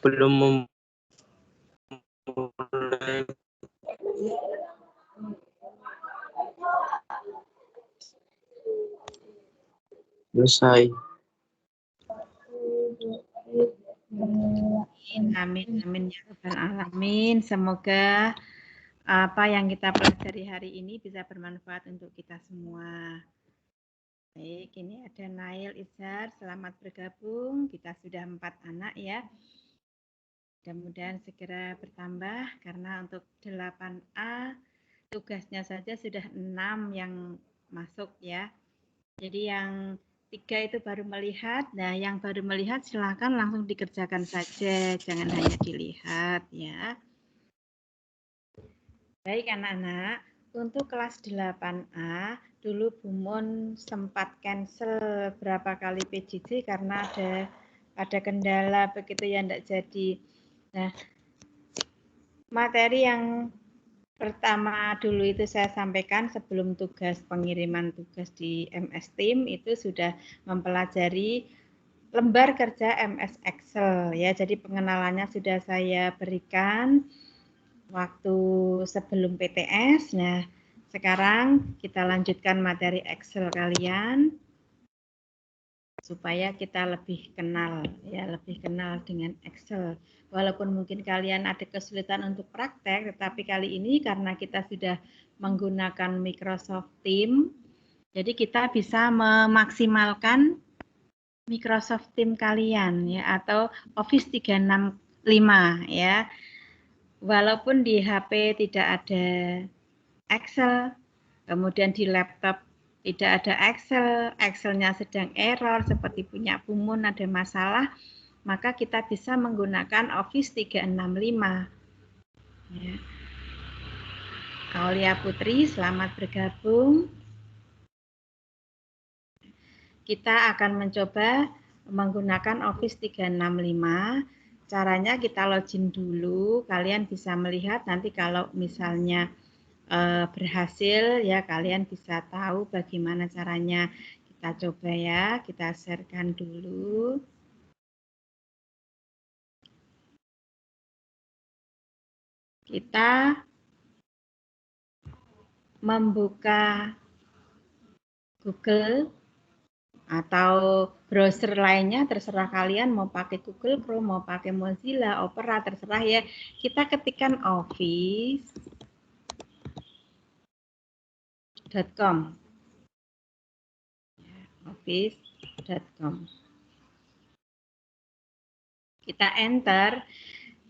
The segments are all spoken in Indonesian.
Sebelum memulai selesai. Amin, amin ya rabbal alamin. Semoga apa yang kita pelajari hari ini bisa bermanfaat untuk kita semua. Baik, ini ada Nail Izhar, selamat bergabung. Kita sudah 4 anak ya. Mudah-mudahan segera bertambah karena untuk 8A tugasnya saja sudah 6 yang masuk ya. Jadi yang 3 itu baru melihat. Nah, yang baru melihat silakan langsung dikerjakan saja, jangan hanya dilihat ya. Baik anak-anak, untuk kelas 8A dulu Bu Mun sempat cancel berapa kali PJJ karena ada kendala begitu ya, enggak jadi. Nah, materi yang pertama dulu itu saya sampaikan sebelum tugas pengiriman tugas di MS Team itu sudah mempelajari lembar kerja MS Excel ya. Jadi pengenalannya sudah saya berikan waktu sebelum PTS. Nah, sekarang kita lanjutkan materi Excel kalian supaya kita lebih kenal ya, lebih kenal dengan Excel. Walaupun mungkin kalian ada kesulitan untuk praktek, tetapi kali ini karena kita sudah menggunakan Microsoft Teams, jadi kita bisa memaksimalkan Microsoft Teams kalian ya, atau Office 365 ya. Walaupun di HP tidak ada Excel, kemudian di laptop tidak ada Excel, Excelnya sedang error seperti punya Bu Mun ada masalah, maka kita bisa menggunakan Office 365. Ya. Aulia Putri, selamat bergabung. Kita akan mencoba menggunakan Office 365. Caranya kita login dulu, kalian bisa melihat nanti kalau misalnya berhasil ya kalian bisa tahu bagaimana caranya. Kita coba ya, kita sharekan dulu. Kita membuka Google atau browser lainnya, terserah kalian mau pakai Google Chrome, mau pakai Mozilla, Opera, terserah ya. Kita ketikkan office.com. Office.com. Kita enter.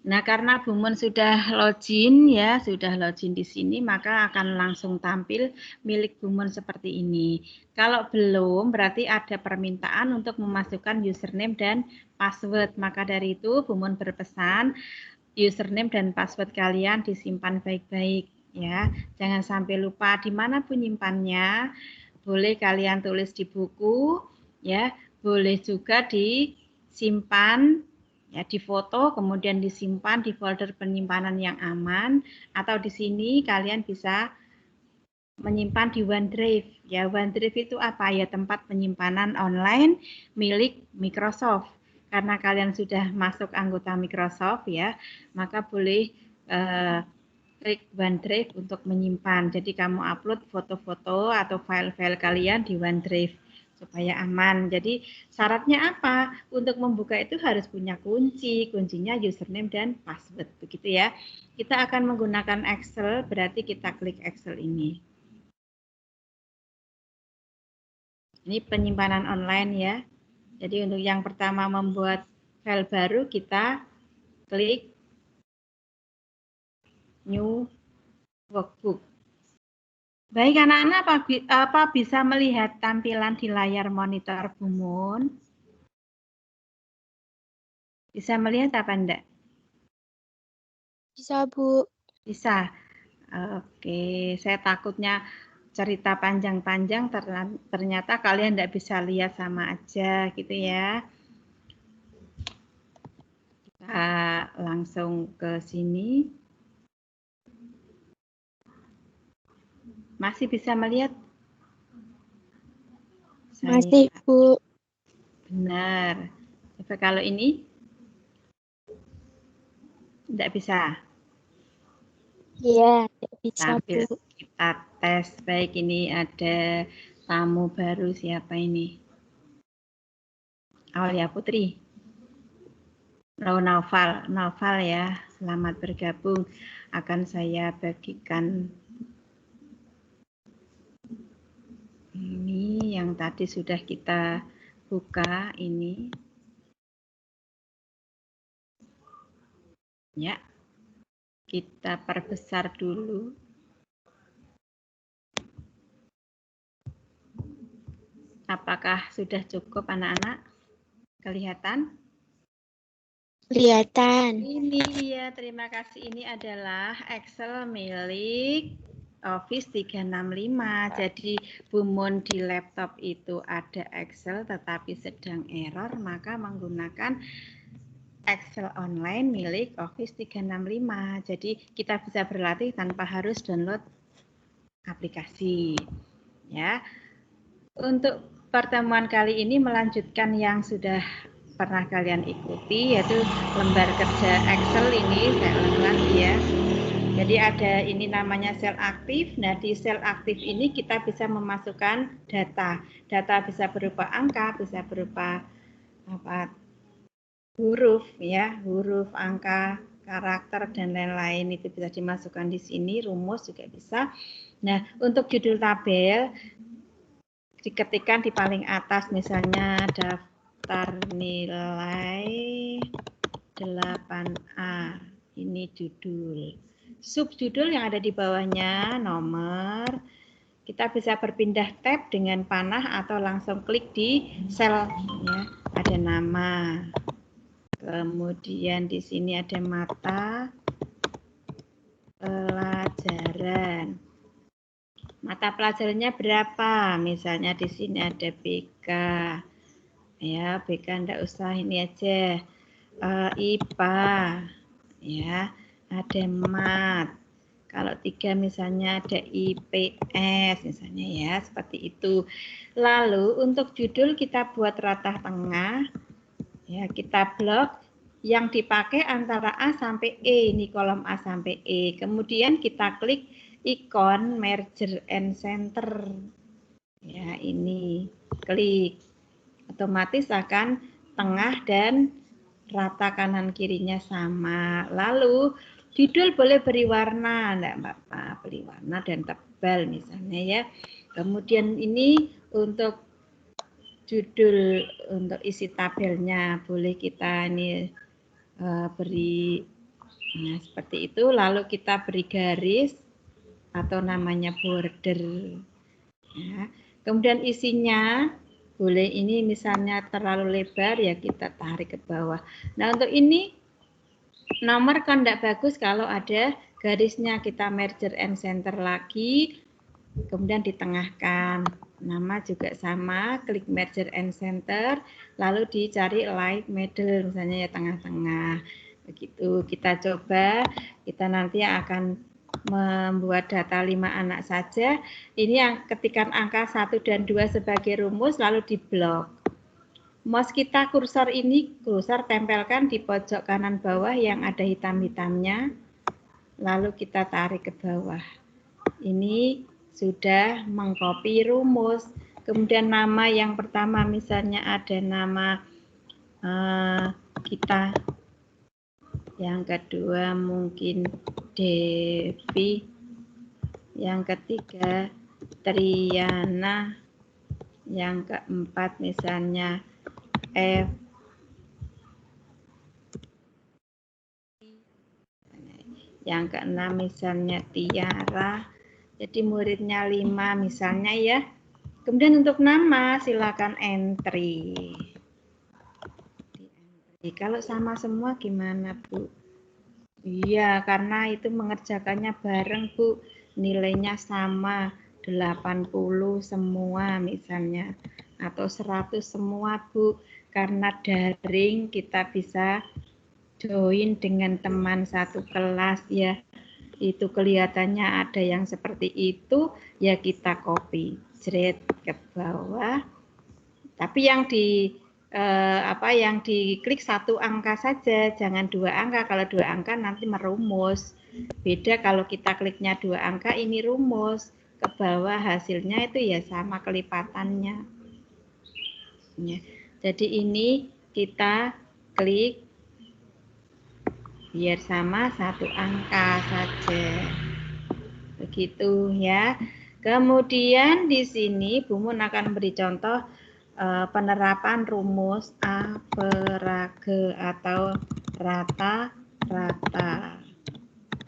Nah, karena Bu Mun sudah login ya, sudah login di sini, maka akan langsung tampil milik Bu Mun seperti ini. Kalau belum, berarti ada permintaan untuk memasukkan username dan password. Maka dari itu, Bu Mun berpesan username dan password kalian disimpan baik-baik ya. Jangan sampai lupa di mana penyimpannya. Boleh kalian tulis di buku ya, boleh juga disimpan ya, di foto kemudian disimpan di folder penyimpanan yang aman, atau di sini kalian bisa menyimpan di OneDrive ya. OneDrive itu apa ya? Tempat penyimpanan online milik Microsoft. Karena kalian sudah masuk anggota Microsoft ya, maka boleh klik OneDrive untuk menyimpan. Jadi kamu upload foto-foto atau file-file kalian di OneDrive supaya aman. Jadi syaratnya apa? Untuk membuka itu harus punya kunci. Kuncinya username dan password. Begitu ya. Kita akan menggunakan Excel, berarti kita klik Excel ini. Ini penyimpanan online ya. Jadi untuk yang pertama membuat file baru, kita klik New Workbook. Baik anak-anak, apa bisa melihat tampilan di layar monitor Bu Mun? Bisa melihat apa enggak? Bisa Bu. Bisa. Oke, saya takutnya cerita panjang-panjang ternyata kalian enggak bisa lihat sama aja gitu ya. Kita langsung ke sini. Masih bisa melihat? Masih, Bu. Benar. Coba kalau ini? Tidak bisa. Iya, tidak bisa, Sambil Bu. kita tes. Baik, ini ada tamu baru, siapa ini? Aulia Putri. Oh, Naufal ya. Selamat bergabung. Akan saya bagikan ini yang tadi sudah kita buka ini. Ya. Kita perbesar dulu. Apakah sudah cukup anak-anak? Kelihatan? Kelihatan. Ini dia, terima kasih. Ini adalah Excel milik Office 365. Jadi Bumun di laptop itu ada Excel tetapi sedang error, maka menggunakan Excel online milik Office 365. Jadi kita bisa berlatih tanpa harus download aplikasi. Ya. Untuk pertemuan kali ini melanjutkan yang sudah pernah kalian ikuti, yaitu lembar kerja Excel ini. Saya ulang lagi ya. Jadi ada ini namanya sel aktif. Nah, di sel aktif ini kita bisa memasukkan data. Data bisa berupa angka, bisa berupa huruf ya, huruf, angka, karakter dan lain-lain, itu bisa dimasukkan di sini. Rumus juga bisa. Nah, untuk judul tabel diketikkan di paling atas, misalnya daftar nilai 8A, ini judul. Subjudul yang ada di bawahnya nomor. Kita bisa berpindah tab dengan panah atau langsung klik di sel ya. Ada nama. Kemudian di sini ada mata pelajaran. Mata pelajarannya berapa? Misalnya di sini ada BK. Ya, BK enggak usah, ini aja. IPA. Ya, ada MAT. Kalau 3 misalnya ada IPS misalnya ya, seperti itu. Lalu untuk judul kita buat rata tengah. Ya, kita blok yang dipakai antara A sampai E, ini kolom A sampai E. Kemudian kita klik ikon merger and center. Ya, ini klik. Otomatis akan tengah dan rata kanan kirinya sama. Lalu judul boleh beri warna, enggak apa-apa, beri warna dan tebal misalnya ya. Kemudian ini untuk judul, untuk isi tabelnya boleh kita ini beri nah, seperti itu. Lalu kita beri garis atau namanya border ya. Kemudian isinya boleh ini misalnya terlalu lebar ya kita tarik ke bawah. Nah, untuk ini nomor kan tidak bagus kalau ada garisnya, kita merger and center lagi, kemudian ditengahkan. Nama juga sama, klik merger and center, lalu dicari like middle misalnya ya tengah-tengah. Begitu kita coba, kita nanti akan membuat data 5 anak saja. Ini yang ketikan angka 1 dan 2 sebagai rumus lalu diblok. Mouse kita kursor ini, kursor tempelkan di pojok kanan bawah yang ada hitam-hitamnya. Lalu kita tarik ke bawah. Ini sudah mengcopy rumus. Kemudian nama yang pertama misalnya ada nama kita. Yang kedua mungkin Devi. Yang ketiga Triana. Yang keempat misalnya F. Yang keenam misalnya Tiara. Jadi muridnya 5 misalnya ya. Kemudian untuk nama silakan entry. Kalau sama semua gimana Bu? Iya, karena itu mengerjakannya bareng Bu. Nilainya sama 80 semua misalnya. Atau 100 semua Bu. Karena daring kita bisa join dengan teman satu kelas ya. Itu kelihatannya ada yang seperti itu, ya kita copy, jret ke bawah. Tapi yang di yang diklik satu angka saja, jangan 2 angka. Kalau 2 angka nanti merumus. Beda kalau kita kliknya 2 angka, ini rumus. Ke bawah hasilnya itu ya sama kelipatannya. Ya. Jadi ini kita klik biar sama satu angka saja. Begitu ya. Kemudian di sini Bu Mun akan beri contoh penerapan rumus A per G atau rata-rata.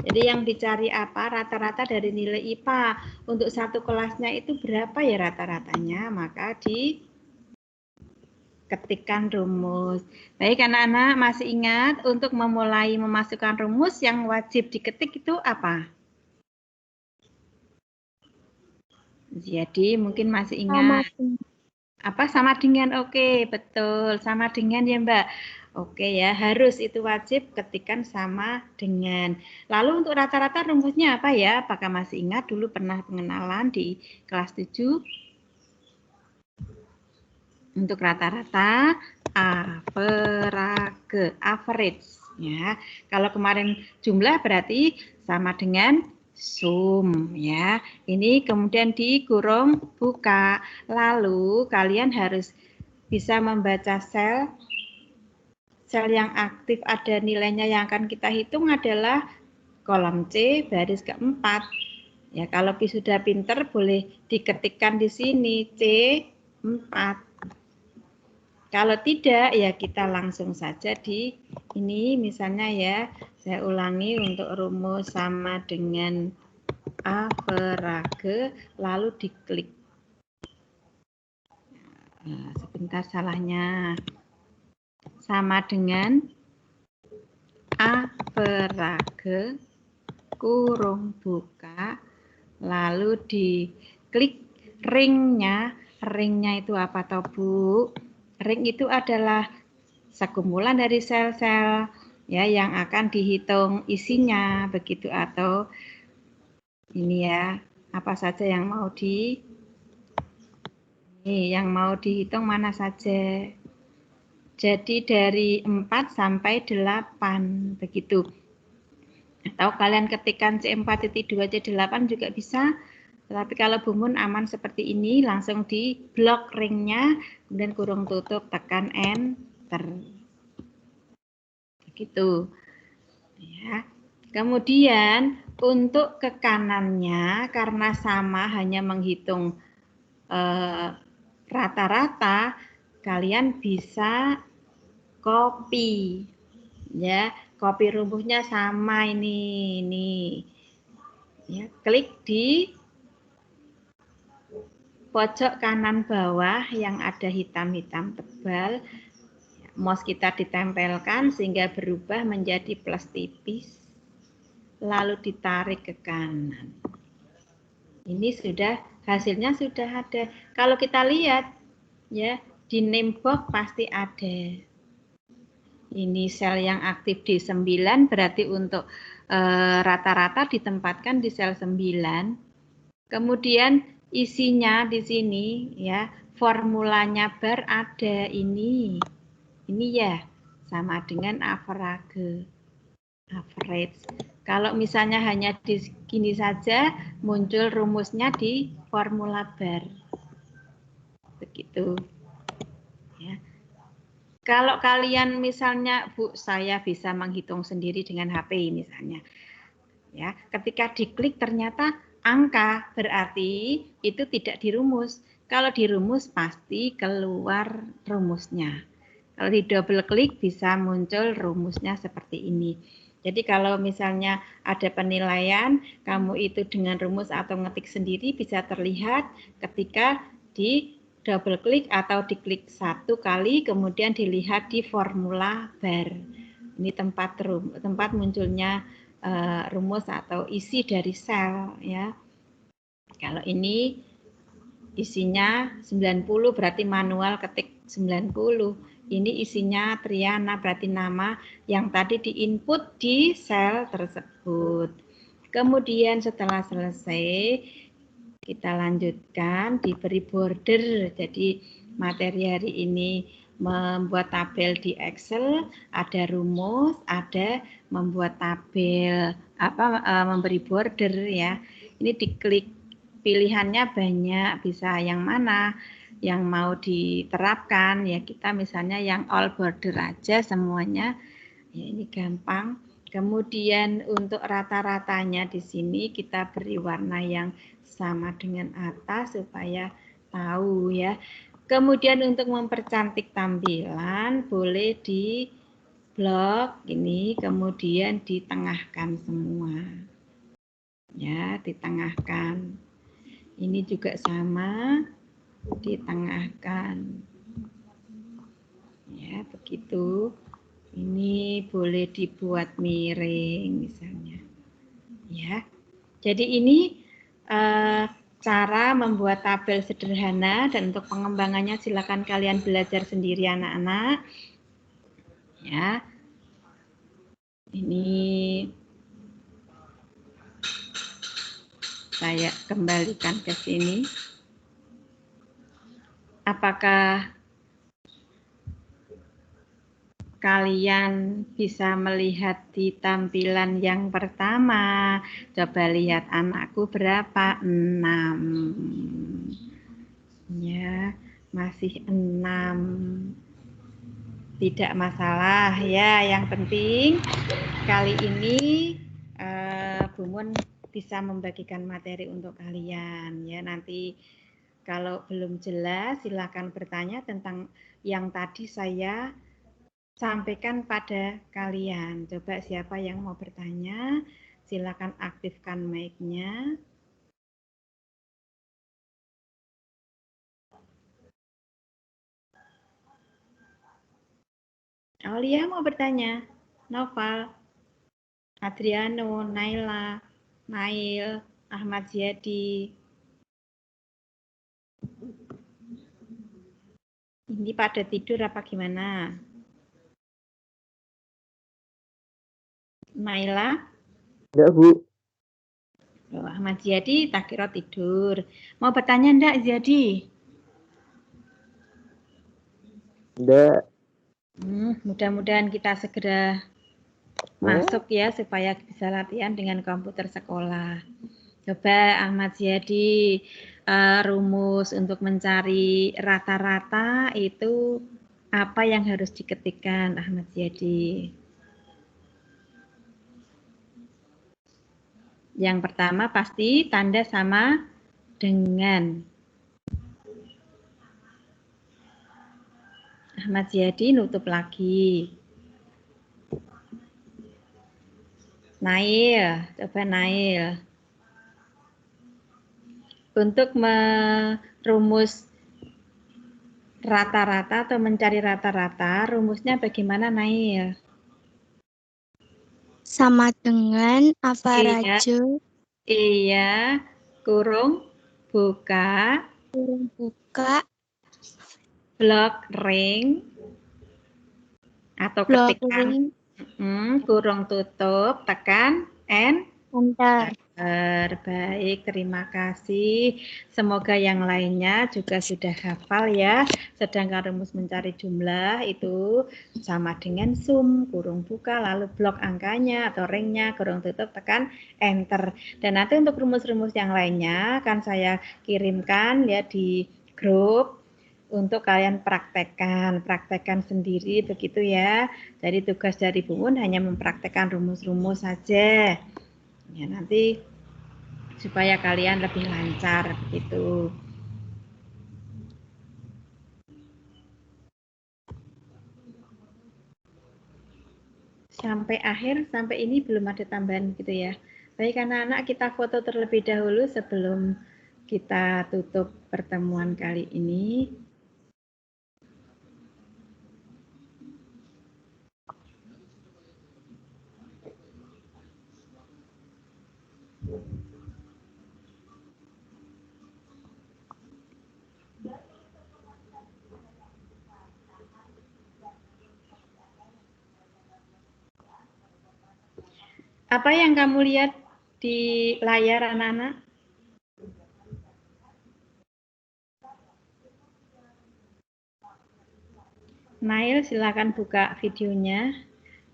Jadi yang dicari apa? Rata-rata dari nilai IPA. Untuk satu kelasnya itu berapa ya rata-ratanya? Maka diketikkan rumus. Baik anak-anak, masih ingat untuk memulai memasukkan rumus yang wajib diketik itu apa? Jadi mungkin masih ingat. Apa sama dengan? Oke, betul. Sama dengan ya Mbak. Oke ya, harus itu wajib ketikan sama dengan. Lalu untuk rata-rata rumusnya apa ya? Apakah masih ingat dulu pernah pengenalan di kelas 7? Untuk rata-rata average ya. Kalau kemarin jumlah berarti sama dengan sum ya. Ini kemudian dikurung buka. Lalu kalian harus bisa membaca sel yang aktif ada nilainya yang akan kita hitung adalah kolom C baris keempat. Ya, kalau sudah pinter boleh diketikkan di sini C4. Kalau tidak ya kita langsung saja di ini misalnya ya, saya ulangi untuk rumus sama dengan A per G lalu diklik. Nah, sebentar salahnya. Sama dengan A per G kurung buka lalu diklik ringnya. Ringnya itu apa toh Bu? Ring itu adalah sekumpulan dari sel-sel ya yang akan dihitung isinya begitu atau ini ya apa saja yang mau dihitung mana saja. Jadi dari 4 sampai 8 begitu. Atau kalian ketikkan C4.2 C8 juga bisa. Tetapi kalau Bu Mun aman seperti ini, langsung di blok ringnya, kemudian kurung tutup, tekan Enter. Begitu. Ya. Kemudian untuk ke kanannya, karena sama hanya menghitung rata-rata, kalian bisa copy. Ya, copy rumusnya sama ini. Ya, klik di pojok kanan bawah yang ada hitam-hitam tebal, mouse kita ditempelkan sehingga berubah menjadi plus tipis, lalu ditarik ke kanan. Ini sudah hasilnya sudah ada. Kalau kita lihat ya di name box pasti ada. Ini sel yang aktif di 9 berarti untuk rata-rata ditempatkan di sel 9. Kemudian isinya di sini ya, formulanya berada ini ya, sama dengan average. Kalau misalnya hanya di sini saja, muncul rumusnya di formula bar. Begitu. Ya. Kalau kalian misalnya, Bu, saya bisa menghitung sendiri dengan HP misalnya. Ya, ketika diklik ternyata angka, berarti itu tidak dirumus. Kalau dirumus pasti keluar rumusnya. Kalau di double klik bisa muncul rumusnya seperti ini. Jadi kalau misalnya ada penilaian, kamu itu dengan rumus atau ngetik sendiri bisa terlihat ketika di double klik atau diklik satu kali, kemudian dilihat di formula bar. Ini tempat munculnya rumus atau isi dari sel ya. Kalau ini isinya 90 berarti manual ketik 90. Ini isinya Triana berarti nama yang tadi diinput di sel tersebut. Kemudian setelah selesai kita lanjutkan diberi border. Jadi materi hari ini membuat tabel di Excel, ada rumus, ada membuat tabel, memberi border ya. Ini diklik pilihannya banyak, bisa yang mana yang mau diterapkan ya, kita misalnya yang all border aja semuanya. Ya, ini gampang. Kemudian untuk rata-ratanya di sini kita beri warna yang sama dengan atas supaya tahu ya. Kemudian untuk mempercantik tampilan boleh di blok ini, kemudian ditengahkan semua. Ya, ditengahkan. Ini juga sama, ditengahkan. Ya, begitu. Ini boleh dibuat miring misalnya. Ya. Jadi ini cara membuat tabel sederhana, dan untuk pengembangannya silakan kalian belajar sendiri anak-anak. Ya. Ini saya kembalikan ke sini. Apakah kalian bisa melihat di tampilan yang pertama? Coba lihat anakku berapa? 6. Ya, masih 6. Tidak masalah ya, yang penting kali ini Bumun bisa membagikan materi untuk kalian ya. Nanti kalau belum jelas silakan bertanya tentang yang tadi saya sampaikan pada kalian. Coba siapa yang mau bertanya, silakan aktifkan mic-nya. Aulia mau bertanya? Noval, Adriano, Naila, Nail, Ahmad Ziyadi. Ini pada tidur apa gimana? Naila? Enggak, Bu. Oh, Ahmad Ziyadi tak kira tidur. Mau bertanya enggak Ziyadi? Enggak. Mudah-mudahan kita segera masuk ya, supaya bisa latihan dengan komputer sekolah. Coba Ahmad Ziyadi, rumus untuk mencari rata-rata itu apa yang harus diketikkan Ahmad Ziyadi? Yang pertama pasti tanda sama dengan. Ahmad Ziyadi nutup lagi. Nail, coba Nail. Untuk merumus rata-rata atau mencari rata-rata, rumusnya bagaimana Nail? Sama dengan average. Iya, kurung buka, kurung buka, blok ring, atau blok ketikkan ring, kurung tutup, tekan enter. Baik, terima kasih. Semoga yang lainnya juga sudah hafal ya. Sedangkan rumus mencari jumlah itu sama dengan sum, kurung buka, lalu blok angkanya atau ringnya, kurung tutup, tekan enter. Dan nanti untuk rumus-rumus yang lainnya akan saya kirimkan ya di grup untuk kalian praktekkan sendiri begitu ya. Jadi tugas dari Bumun hanya mempraktekkan rumus-rumus saja. Ya, nanti supaya kalian lebih lancar begitu. Sampai akhir, sampai ini belum ada tambahan gitu ya. Baik anak-anak, kita foto terlebih dahulu sebelum kita tutup pertemuan kali ini. Apa yang kamu lihat di layar anak-anak? Nail, silakan buka videonya.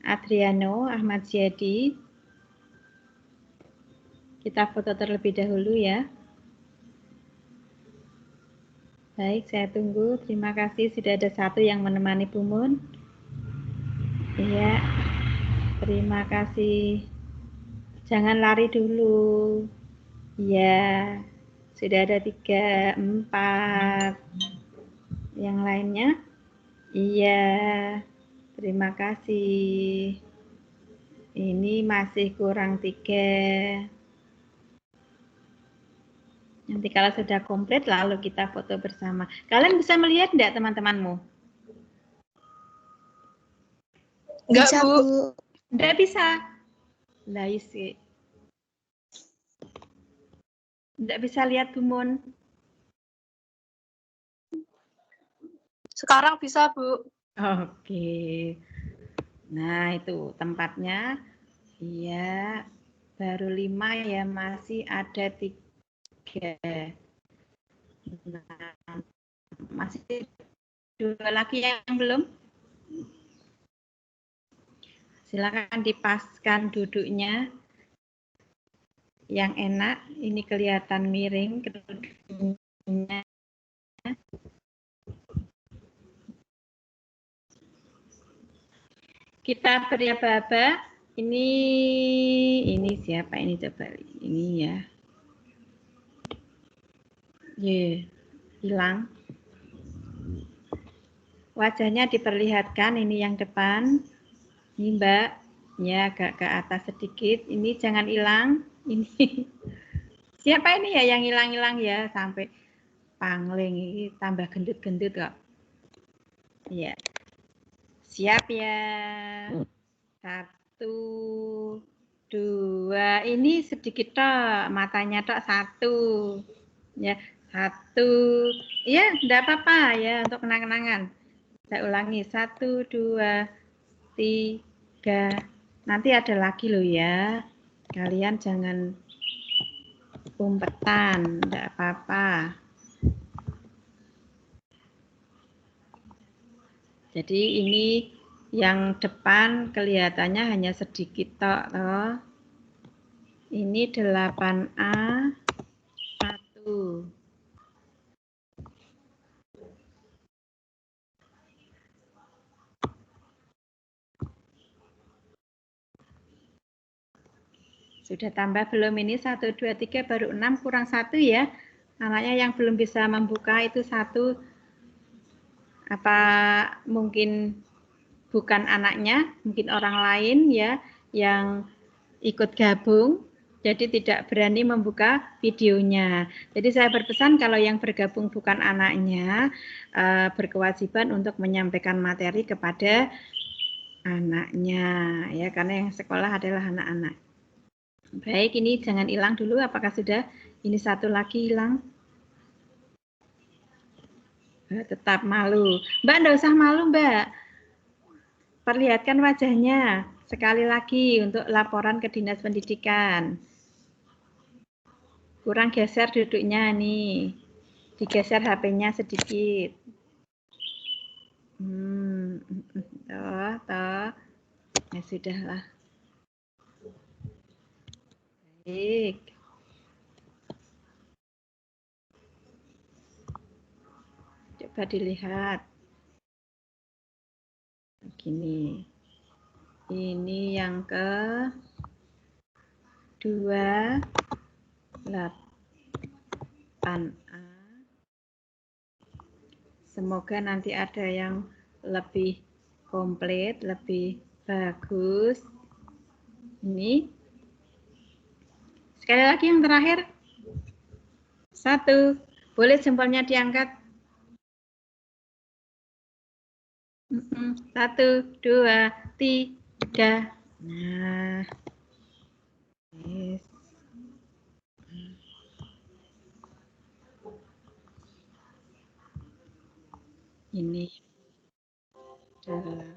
Adriano, Ahmad Ziyadi. Kita foto terlebih dahulu ya. Baik, saya tunggu. Terima kasih sudah ada satu yang menemani Bu Mun. Iya, terima kasih. Jangan lari dulu. Iya, sudah ada 3, 4. Yang lainnya? Iya, terima kasih. Ini masih kurang 3. Nanti kalau sudah komplit lalu kita foto bersama. Kalian bisa melihat enggak teman-temanmu? Enggak, Bisa, Bu. Bu. Enggak bisa. Lah isi. Enggak bisa lihat Bu Mun. Sekarang bisa, Bu. Oke. Nah, itu tempatnya. Iya. Baru 5 ya, masih ada 3. Nah, masih 2 lagi yang belum. Silakan dipaskan duduknya yang enak. Ini kelihatan miring kedudukannya. Kita beri aba-aba. Ini siapa ini coba? Ini ya. Hilang. Wajahnya diperlihatkan, ini yang depan. Ini Mbak, ya agak ke atas sedikit. Ini jangan hilang. Ini siapa ini ya yang hilang-hilang ya sampai pangling ini tambah gendut-gendut kok. Iya. Siap ya. 1, 2. Ini sedikit tok, matanya tok 1. Ya, 1. Ya, enggak apa-apa ya untuk kenang-kenangan. Saya ulangi 1, 2, 3. Nanti ada lagi loh ya. Kalian jangan umpetan, enggak apa-apa. Jadi ini yang depan kelihatannya hanya sedikit tok toh. Ini 8A 1. Sudah tambah belum ini 1, 2, 3 baru 6 kurang 1 ya. Anaknya yang belum bisa membuka itu 1. Apa mungkin bukan anaknya, mungkin orang lain ya yang ikut gabung. Jadi tidak berani membuka videonya. Jadi saya berpesan kalau yang bergabung bukan anaknya, berkewajiban untuk menyampaikan materi kepada anaknya ya, karena yang sekolah adalah anak-anak. Baik, ini jangan hilang dulu. Apakah sudah? Ini satu lagi hilang. Tetap malu. Mbak, enggak usah malu, Mbak. Perlihatkan wajahnya. Sekali lagi untuk laporan ke Dinas Pendidikan. Kurang geser duduknya nih. Digeser HP-nya sedikit. Toh. Ya sudahlah. Baik. Coba dilihat. Begini. Ini yang ke 2, 8A. Semoga nanti ada yang lebih komplit, lebih bagus. Ini. Sekali lagi yang terakhir. 1. Boleh jempolnya diangkat. 1, 2, 3. Nah. Yes. Ini adalah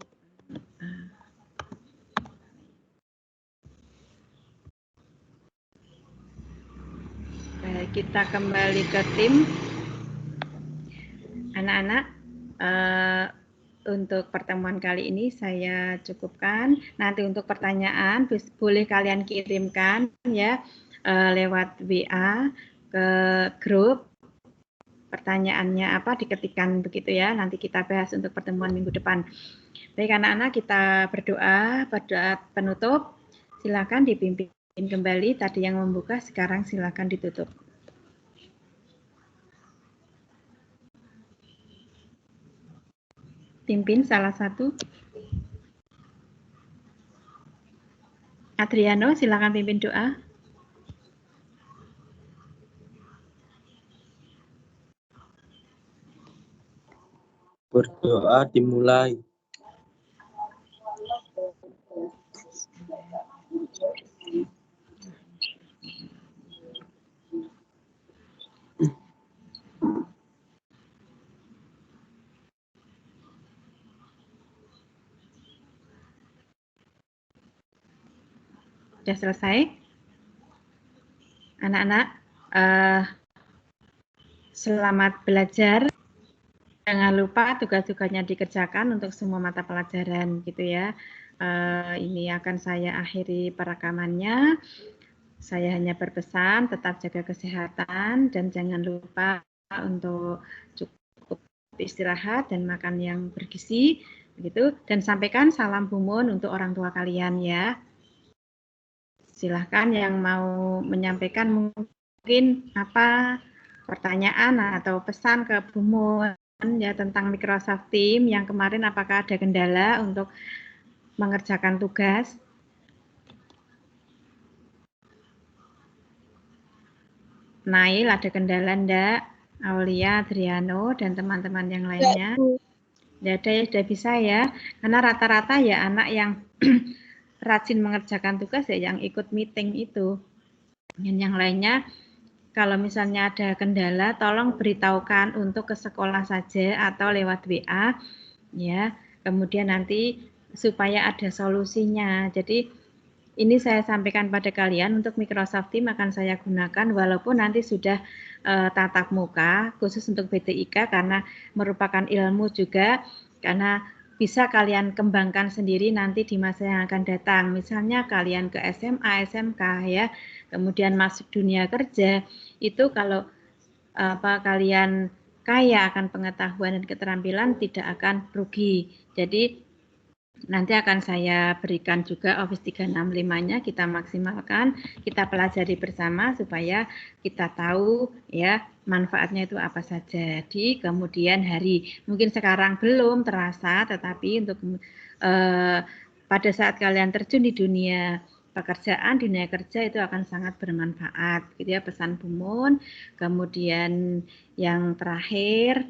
baik, kita kembali ke tim. Anak-anak, untuk pertemuan kali ini saya cukupkan. Nanti untuk pertanyaan boleh kalian kirimkan ya lewat WA ke grup. Pertanyaannya apa diketikkan begitu ya. Nanti kita bahas untuk pertemuan minggu depan. Baik anak-anak, kita berdoa penutup. Silakan dipimpin kembali. Tadi yang membuka, sekarang silakan ditutup. Pimpin salah satu. Adriano, silakan pimpin doa. berdoa dimulai. Sudah selesai? Anak-anak, selamat belajar. Jangan lupa tugas-tugasnya dikerjakan untuk semua mata pelajaran gitu ya. Ini akan saya akhiri perekamannya. Saya hanya berpesan tetap jaga kesehatan dan jangan lupa untuk cukup istirahat dan makan yang bergizi begitu, dan sampaikan salam Bumun untuk orang tua kalian ya. Silahkan yang mau menyampaikan mungkin apa pertanyaan atau pesan ke Bumun ya tentang Microsoft Teams yang kemarin, apakah ada kendala untuk mengerjakan tugas? Nail, ada kendala enggak? Aulia, Adriano, dan teman-teman yang lainnya? Enggak ada ya, sudah bisa ya. Karena rata-rata ya anak yang rajin mengerjakan tugas ya yang ikut meeting itu. Dan yang lainnya, kalau misalnya ada kendala, tolong beritahukan untuk ke sekolah saja atau lewat WA, ya. Kemudian nanti supaya ada solusinya. Jadi ini saya sampaikan pada kalian untuk Microsoft Teams akan saya gunakan walaupun nanti sudah tatap muka khusus untuk BTIK karena merupakan ilmu juga, karena bisa kalian kembangkan sendiri nanti di masa yang akan datang. Misalnya kalian ke SMA, SMK ya, kemudian masuk dunia kerja, itu kalau kalian kaya akan pengetahuan dan keterampilan tidak akan rugi. Jadi nanti akan saya berikan juga Office 365-nya, kita maksimalkan, kita pelajari bersama supaya kita tahu ya manfaatnya itu apa saja di kemudian hari. Mungkin sekarang belum terasa, tetapi untuk pada saat kalian terjun di dunia pekerjaan, dunia kerja itu akan sangat bermanfaat. Gitu ya pesan Bumun. Kemudian yang terakhir,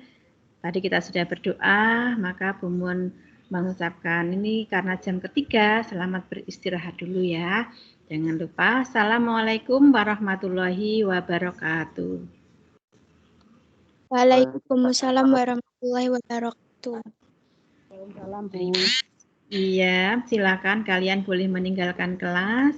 tadi kita sudah berdoa, maka Bumun mengucapkan ini karena jam ketiga, selamat beristirahat dulu ya. Jangan lupa, Assalamualaikum warahmatullahi wabarakatuh. Waalaikumsalam warahmatullahi wabarakatuh. Salam Bu. Iya, silakan kalian boleh meninggalkan kelas.